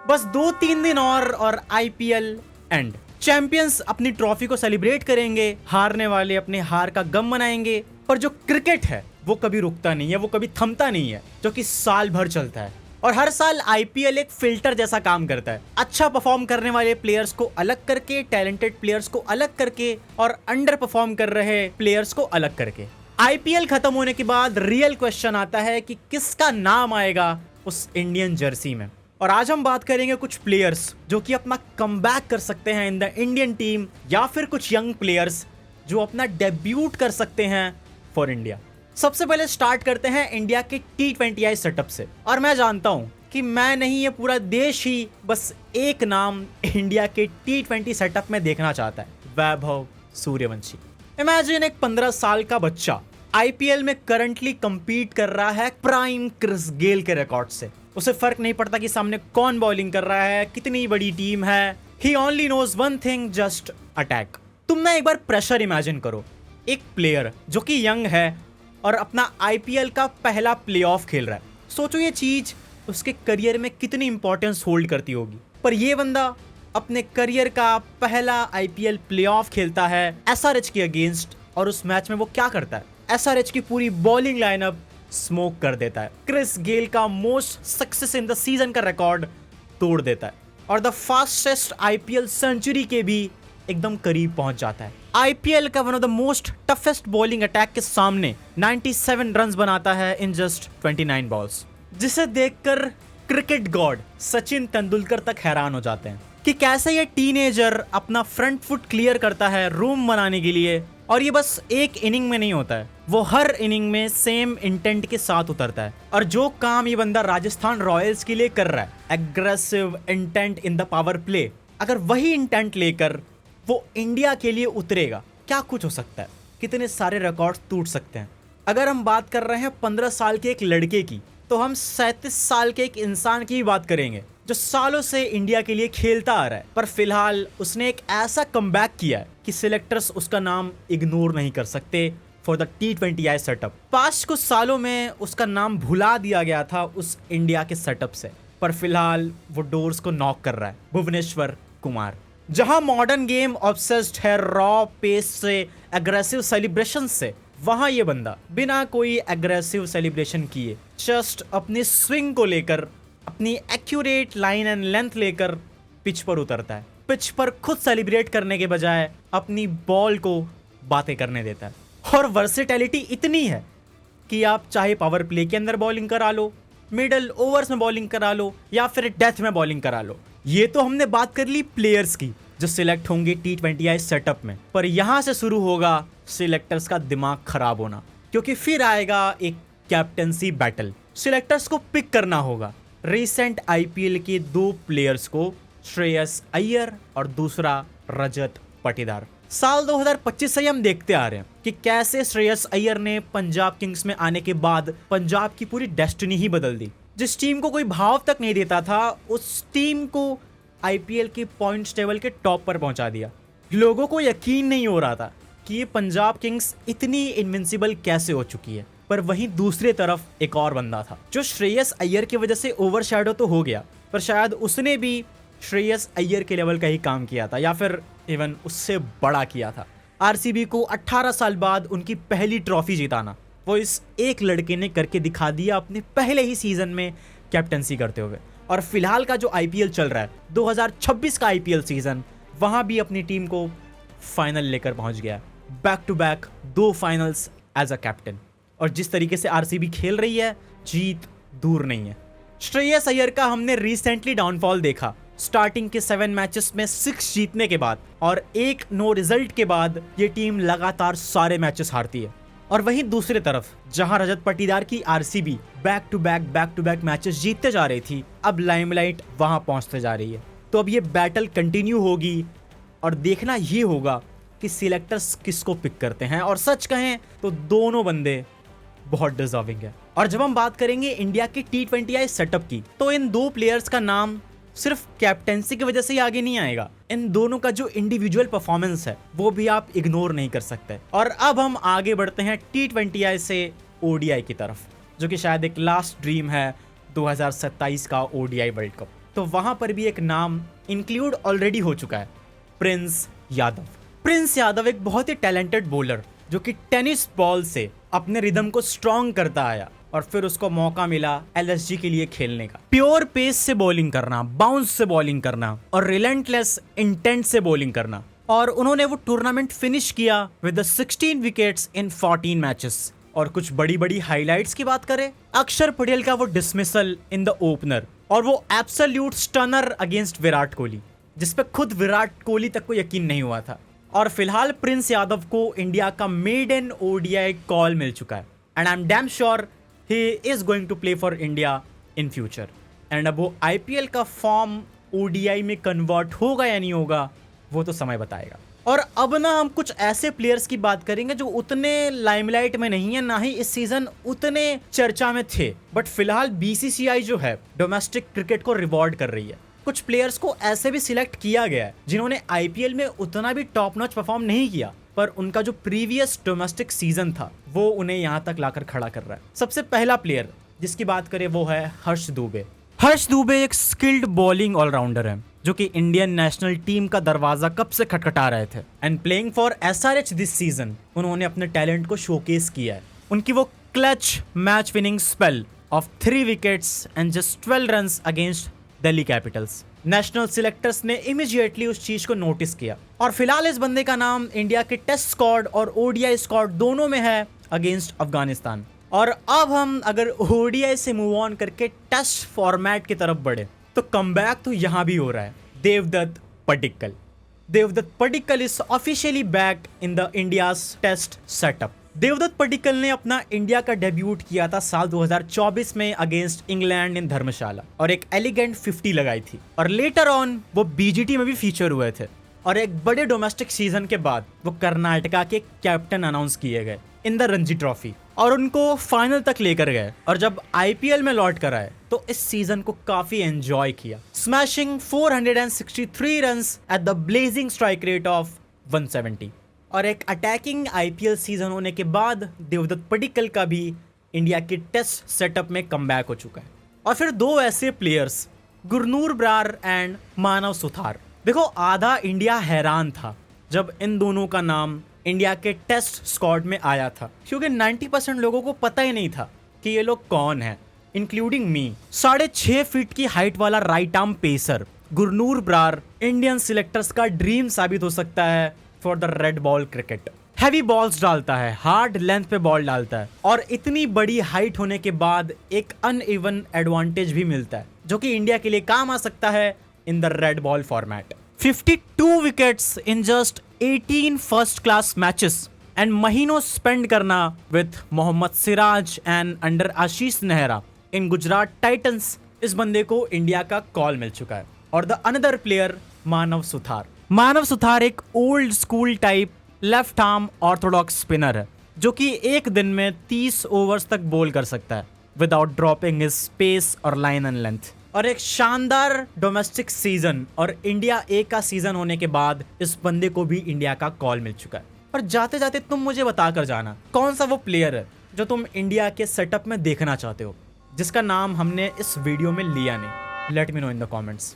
बस 2-3 दिन और आईपीएल एंड। चैंपियंस अपनी ट्रॉफी को सेलिब्रेट करेंगे, हारने वाले अपने हार का गम मनाएंगे। पर जो क्रिकेट है वो कभी रुकता नहीं है, वो कभी थमता नहीं है, जो कि साल भर चलता है। और हर साल आईपीएल एक फिल्टर जैसा काम करता है, अच्छा परफॉर्म करने वाले प्लेयर्स को अलग करके, टैलेंटेड प्लेयर्स को अलग करके और अंडर परफॉर्म कर रहे प्लेयर्स को अलग करके। आईपीएल खत्म होने के बाद रियल क्वेश्चन आता है कि किसका नाम आएगा उस इंडियन जर्सी में। और आज हम बात करेंगे कुछ प्लेयर्स जो कि अपना कमबैक कर सकते हैं इन द इंडियन टीम, या फिर कुछ यंग प्लेयर्स जो अपना डेब्यूट कर सकते हैं फॉर इंडिया। सबसे पहले स्टार्ट करते हैं इंडिया के T20I सेटअप से। और मैं जानता हूं कि मैं नहीं, ये पूरा देश ही बस एक नाम इंडिया के T20 सेटअप में देखना चाहता है, वैभव सूर्यवंशी। इमेजिन एक 15 साल का बच्चा आईपीएल में करंटली कंपीट कर रहा है प्राइम क्रिस गेल के रिकॉर्ड से। उसे फर्क नहीं पड़ता कि सामने कौन बॉलिंग कर रहा है, कितनी बड़ी टीम है। He only knows one thing, just attack. तुम ना एक बार प्रेशर इमेजिन करो, एक प्लेयर जो कि यंग है और अपना आईपीएल का पहला प्लेऑफ खेल रहा है। सोचो ये चीज उसके करियर में कितनी इंपॉर्टेंस होल्ड करती होगी। पर ये बंदा अपने करियर का पहला आईपीएल प्लेऑफ खेलता है एसआरएच के अगेंस्ट, और उस मैच में वो क्या करता है, एसआरएच की पूरी बॉलिंग लाइनअप स्मोक कर देता है। क्रिस गेल का most success in the season का रिकॉर्ड तोड़ देता है और द फास्टेस्ट आईपीएल सेंचुरी के भी एकदम करीब पहुंच जाता है। आईपीएल का one of the most toughest bowling attack के सामने 97 रन्स बनाता है इन जस्ट 29 बॉल्स, जिसे देखकर क्रिकेट गॉड सचिन तेंदुलकर तक हैरान हो जाते हैं कि कैसे ये टीनेजर अपना फ्रंट फुट क्लियर करता है रूम बनाने के लिए। और ये बस एक इनिंग में नहीं होता है, वो हर इनिंग में सेम इंटेंट के साथ उतरता है। और जो काम ये बंदा राजस्थान रॉयल्स के लिए कर रहा है, aggressive intent in the power play, अगर वही इंटेंट लेकर वो इंडिया के लिए उतरेगा, क्या कुछ हो सकता है, कितने सारे रिकॉर्ड्स टूट सकते हैं। अगर हम बात कर रहे हैं 15 साल के एक लड़के की, तो हम 37 साल के एक इंसान की बात करेंगे जो सालों से इंडिया के लिए खेलता आ रहा है। पर फिलहाल उसने एक ऐसा कमबैक किया है कि सिलेक्टर्स उसका नाम इग्नोर नहीं कर सकते for the T20I setup. Past कुछ सालों में उसका नाम भुला दिया गया था उस इंडिया के सेटअप से, पर फिलहाल वो डोर्स को नॉक कर रहा है। भुवनेश्वर कुमार। जहां मॉडर्न गेम ऑब्सेस्ड है रॉ पेस से, एग्रेसिव सेलिब्रेशन से, वहां ये बंदा बिना कोई एग्रेसिव सेलिब्रेशन किए जस्ट अपनी स्विंग को लेकर, अपनी एक्यूरेट लाइन एंड लेंथ लेकर पिच पर उतरता है। पिच पर खुद सेलिब्रेट करने के बजाय अपनी बॉल को बातें करने देता है। और वर्सेटैलिटी इतनी है कि आप चाहे पावर प्ले के अंदर बॉलिंग करा लो, मिडल ओवर्स में बॉलिंग करा लो, या फिर डेथ में बॉलिंग करा लो। ये तो हमने बात कर ली प्लेयर्स की जो सिलेक्ट होंगे T20I सेटअप में। पर यहां से शुरू होगा सिलेक्टर्स का दिमाग खराब होना, क्योंकि फिर आएगा एक कैप्टेंसी बैटल। सिलेक्टर्स को पिक करना होगा रिसेंट आईपीएल के 2 प्लेयर्स को, श्रेयस अय्यर और दूसरा रजत पाटीदार। साल 2025 से हम देखते आ रहे हैं कि कैसे श्रेयस अय्यर ने पंजाब किंग्स में आने के बाद पंजाब की पूरी डेस्टिनी ही बदल दी। जिस टीम को कोई भाव तक नहीं देता था, उस टीम को आईपीएल के पॉइंट्स टेबल के टॉप पर पहुंचा दिया। लोगों को यकीन नहीं हो रहा था कि ये पंजाब किंग्स इतनी इनविंसिबल कैसे हो चुकी है। पर वहीं दूसरी तरफ एक और बंदा था जो श्रेयस अय्यर की वजह से ओवरशैडो तो हो गया, पर शायद उसने भी श्रेयस अय्यर के लेवल का ही काम किया था, या फिर इवन उससे बड़ा किया था। आरसीबी को 18 साल बाद उनकी पहली ट्रॉफी जिताना, वो इस एक लड़के ने करके दिखा दिया अपने पहले ही सीजन में कैप्टनसी करते हुए। और फिलहाल का जो आईपीएल चल रहा है, 2026 का आईपीएल सीजन, वहां भी अपनी टीम को फाइनल लेकर पहुंच गया। Back to back 2 finals as a captain. और जिस तरीके से आरसीबी खेल रही है, जीत दूर नहीं है। श्रेयस अय्यर का हमने रिसेंटली डाउनफॉल देखा। स्टार्टिंग के 7 मैचेस में 6 जीतने के बाद और 1 नो रिजल्ट के बाद ये टीम लगातार सारे मैचेस हारती है। और वहीं दूसरी तरफ जहां रजत पाटीदार की RCB back to back matches जीतते जा रही थी, अब लाइमलाइट वहां पहुंचते जा रही है। तो अब ये बैटल कंटिन्यू होगी और देखना ये होगा कि सिलेक्टर्स किसको पिक करते हैं। और सच कहें तो दोनों बंदे बहुत डिजर्विंग है। और जब हम बात करेंगे इंडिया के T20I सेटअप की, तो इन 2 प्लेयर्स का नाम सिर्फ कैप्टेंसी की वजह से ही आगे नहीं आएगा। इन दोनों का जो इंडिविजुअल परफॉर्मेंस है वो भी आप इग्नोर नहीं कर सकते। और अब हम आगे बढ़ते हैं T20I से ODI की तरफ, जो कि शायद एक लास्ट ड्रीम है 2027 का ODI वर्ल्ड कप। तो वहां पर भी एक नाम इंक्लूड ऑलरेडी हो चुका है, प्रिंस यादव। प्रिंस यादव एक बहुत ही टैलेंटेड बॉलर जो कि टेनिस बॉल से अपने रिदम को स्ट्रॉन्ग करता आया और फिर उसको मौका मिला एलएसजी के लिए खेलने का। प्योर पेस से बॉलिंग करना, बाउंस से बॉलिंग करना और रिलेंटलेस इंटेंट से बॉलिंग करना, और उन्होंने वो टूर्नामेंट फिनिश किया विद 16 विकेट्स इन 14 मैचेस। और कुछ बड़ी बड़ी हाइलाइट्स की बात करें, अक्षर पटेल का वो डिसमिसल इन द ओपनर और वो absolute stunner against Virat Kohli, जिसपे खुद विराट कोहली तक को यकीन नहीं हुआ था। और फिलहाल प्रिंस यादव को इंडिया का मेडन ओडीआई कॉल मिल चुका है and I am damn sure he is going to play for India in future. And अब वो आईपीएल का फॉर्म ओडीआई में कन्वर्ट होगा या नहीं होगा वो तो समय बताएगा। और अब ना हम कुछ ऐसे प्लेयर्स की बात करेंगे जो उतने लाइमलाइट में नहीं है, ना ही इस सीजन उतने चर्चा में थे, बट फिलहाल बीसीसीआई जो है डोमेस्टिक क्रिकेट को रिवॉर्ड कर रही है। कुछ प्लेयर्स को ऐसे भी सिलेक्ट किया गया है जिन्होंने आईपीएल में उतना भी टॉप नॉच परफॉर्म नहीं किया, पर उनका जो प्रीवियस डोमेस्टिक सीजन था वो उन्हें यहाँ तक लाकर खड़ा कर रहा है। सबसे पहला प्लेयर जिसकी बात करें वो है हर्ष दूबे। हर्ष दूबे एक स्किल्ड बॉलिंग ऑलराउंडर है जो कि इंडियन नेशनल टीम का दरवाजा कब से खटखटा रहे थे and playing for SRH this season उन्होंने अपने टैलेंट को शोकेस किया है। उनकी वो clutch match winning spell of 3 wickets and just 12 runs against Delhi Capitals, national selectors ने इमीडिएटली उस चीज को नोटिस किया और फिलहाल इस बंदे का नाम इंडिया के टेस्ट स्क्वाड और ओडीआई स्क्वाड दोनों में है अगेंस्ट अफगानिस्तान। और अब हम अगर ओडीआई से मूव ऑन करके टेस्ट फॉर्मेट की तरफ बढ़े तो कमबैक तो यहाँ भी हो रहा है। Devdutt Padikkal. Devdutt Padikkal is officially back in the India's test setup. Devdutt Padikkal ने अपना इंडिया का डेब्यूट किया था साल 2024 में अगेंस्ट इंग्लैंड इन धर्मशाला और एक एलिगेंट 50 लगाई थी और लेटर ऑन वो बीजीटी में भी फीचर हुए थे और एक बड़े डोमेस्टिक सीजन के बाद वो कर्नाटका के कैप्टन अनाउंस किए गए इन द रणजी ट्रॉफी और उनको फाइनल तक लेकर गए। और जब आईपीएल में लौट कर आए तो इस सीजन को काफी एंजॉय किया, smashing 463 runs at the blazing strike rate of 170। और एक अटैकिंग आईपीएल सीजन होने के बाद देवदत्त पडिक्कल का भी इंडिया के टेस्ट सेटअप में कमबैक हो चुका है। और फिर दो ऐसे प्लेयर्स गुरनूर ब्रार एंड मानव सुथार। देखो आधा इंडिया हैरान था जब इन दोनों का नाम इंडिया के टेस्ट स्क्वाड में आया था, क्योंकि 90% लोगों को पता ही नहीं था कि ये लोग कौन है, इंक्लूडिंग मी। 6.5 फीट की हाइट वाला right arm pacer Gurnoor Brar Indian selectors का ड्रीम साबित हो सकता है for the red ball cricket. Heavy balls डालता है, हार्ड लेंथ पे बॉल डालता है और इतनी बड़ी हाइट होने के बाद एक अनइवन एडवांटेज भी मिलता है जो कि इंडिया के लिए काम आ सकता है in the red ball format. 52 wickets in just 18 first class matches and महीनों स्पेंड करना with Mohammed Siraj and under Ashish Nehra in Gujarat Titans, इस बंदे को इंडिया का कॉल मिल चुका है। और द अनदर प्लेयर मानव सुथार। मानव सुथार एक old school type left arm Orthodox spinner है जो कि एक दिन में 30 ओवर्स तक बॉल कर सकता है विदाउट ड्रॉपिंग हिज स्पेस और लाइन एंड लेंथ। और एक शानदार डोमेस्टिक सीजन और इंडिया ए का सीजन होने के बाद इस बंदे को भी इंडिया का कॉल मिल चुका है। और जाते जाते तुम मुझे बता कर जाना कौन सा वो प्लेयर है जो तुम इंडिया के सेटअप में देखना चाहते हो जिसका नाम हमने इस वीडियो में लिया नहीं। Let me know in the comments.